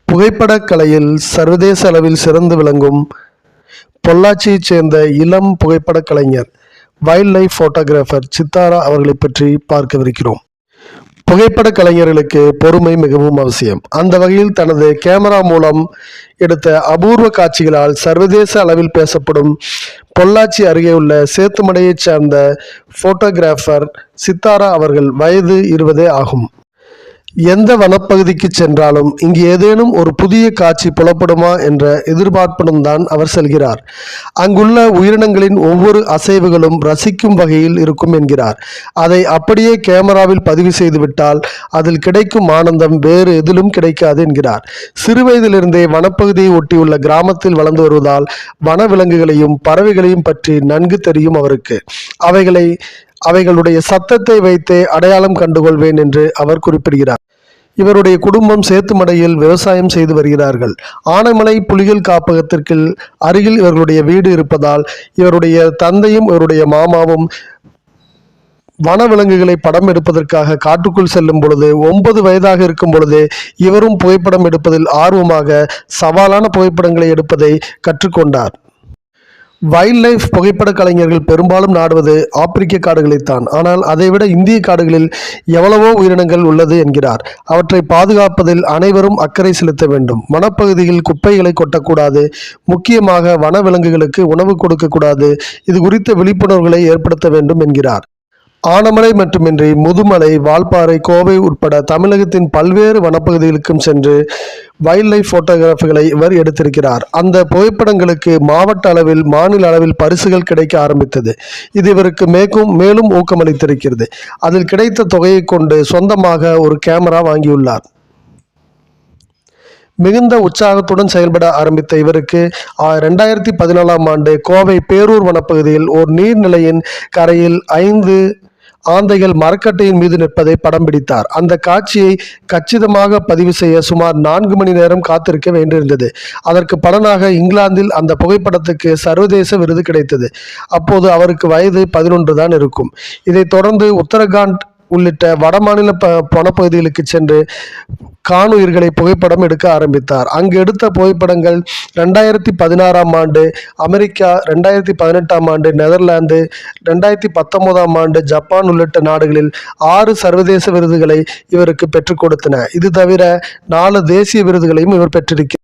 புகைப்படக் கலையில் சர்வதேச அளவில் சிறந்து விளங்கும் பொள்ளாச்சியைச் சேர்ந்த இளம் புகைப்படக் கலைஞர் வைல்ட் லைஃப் போட்டோகிராஃபர் சித்தாரா அவர்களை பற்றி பார்க்கவிருக்கிறோம். புகைப்படக் கலைஞர்களுக்கு பொறுமை மிகவும் அவசியம். அந்த வகையில் தனது கேமரா மூலம் எடுத்த அபூர்வ காட்சிகளால் சர்வதேச அளவில் பேசப்படும் பொள்ளாச்சி அருகே உள்ள சேத்துமடையைச் சேர்ந்த போட்டோகிராஃபர் சித்தாரா அவர்கள் வயது 20 ஆகும். எந்த வனப்பகுதிக்கு சென்றாலும் இங்கு ஏதேனும் ஒரு புதிய காட்சி புலப்படுமா என்ற எதிர்பார்ப்புடன் தான் அவர் செல்கிறார். அங்குள்ள உயிரினங்களின் ஒவ்வொரு அசைவுகளும் ரசிக்கும் வகையில் இருக்கும் என்கிறார். அதை அப்படியே கேமராவில் பதிவு செய்துவிட்டால் அதில் கிடைக்கும் ஆனந்தம் வேறு எதிலும் கிடைக்காது என்கிறார். சிறுவயதிலிருந்தே வனப்பகுதியை ஒட்டியுள்ள கிராமத்தில் வளர்ந்து வருவதால் வனவிலங்குகளையும் பறவைகளையும் பற்றி நன்கு தெரியும் அவருக்கு. அவைகளுடைய சத்தத்தை வைத்தே அடையாளம் கண்டுகொள்வேன் என்று அவர் குறிப்பிடுகிறார். இவருடைய குடும்பம் சேத்துமடையில் விவசாயம் செய்து வருகிறார்கள். ஆனைமலை புலிகள் காப்பகத்திற்கு அருகில் இவர்களுடைய வீடு இருப்பதால் இவருடைய தந்தையும் இவருடைய மாமாவும் வனவிலங்குகளை படம் எடுப்பதற்காக காட்டுக்குள் செல்லும் பொழுது 9 வயதாக இருக்கும் பொழுதே இவரும் புகைப்படம் எடுப்பதில் ஆர்வமாக சவாலான புகைப்படங்களை எடுப்பதை கற்றுக்கொண்டார். வைல்ட் லைஃப் புகைப்பட கலைஞர்கள் பெரும்பாலும் நாடுவது ஆப்பிரிக்க காடுகளைத்தான். ஆனால் அதைவிட இந்திய காடுகளில் எவ்வளவோ உயிரினங்கள் உள்ளது என்கிறார். அவற்றை பாதுகாப்பதில் அனைவரும் அக்கறை செலுத்த வேண்டும். வனப்பகுதியில் குப்பைகளை கொட்டக்கூடாது. முக்கியமாக வனவிலங்குகளுக்கு உணவு கொடுக்கக்கூடாது. இது குறித்த விழிப்புணர்வுகளை ஏற்படுத்த வேண்டும் என்கிறார். ஆனமலை மட்டுமின்றி முதுமலை, வால்பாறை, கோவை உட்பட தமிழகத்தின் பல்வேறு வனப்பகுதிகளுக்கும் சென்று வைல்ட் லைஃப் போட்டோகிராஃபிகளை இவர் எடுத்திருக்கிறார். அந்த புகைப்படங்களுக்கு மாவட்ட அளவில், மாநில அளவில் பரிசுகள் கிடைக்க ஆரம்பித்தது. இது இவருக்கு மேலும் ஊக்கமளித்திருக்கிறது. அதில் கிடைத்த தொகையை கொண்டு சொந்தமாக ஒரு கேமரா வாங்கியுள்ளார். மிகுந்த உற்சாகத்துடன் செயல்பட ஆரம்பித்த இவருக்கு 2014ஆம் ஆண்டு கோவை பேரூர் வனப்பகுதியில் ஒரு நீர்நிலையின் கரையில் 5 ஆந்தைகள் மரக்கட்டையின் மீது நிற்பதை படம் பிடித்தார். அந்த காட்சியை கச்சிதமாக பதிவு செய்ய சுமார் 4 மணி நேரம் காத்திருக்க வேண்டியிருந்தது. அதற்கு பலனாக இங்கிலாந்தில் அந்த புகைப்படத்துக்கு சர்வதேச விருது கிடைத்தது. அப்போது அவருக்கு வயது 11 தான் இருக்கும். இதைத் தொடர்ந்து உத்தரகாண்ட் உள்ளிட்ட வடமாநில வனப்பகுதிகளுக்கு சென்று காணுயிர்களை புகைப்படம் எடுக்க ஆரம்பித்தார். அங்கு எடுத்த புகைப்படங்கள் 2016ஆம் ஆண்டு அமெரிக்கா, 2018ஆம் ஆண்டு நெதர்லாந்து, 2019ஆம் ஆண்டு ஜப்பான் உள்ளிட்ட நாடுகளில் 6 சர்வதேச விருதுகளை இவருக்கு பெற்றுக் கொடுத்தன. இது தவிர 4 தேசிய விருதுகளையும் இவர் பெற்றிருக்கிறார்.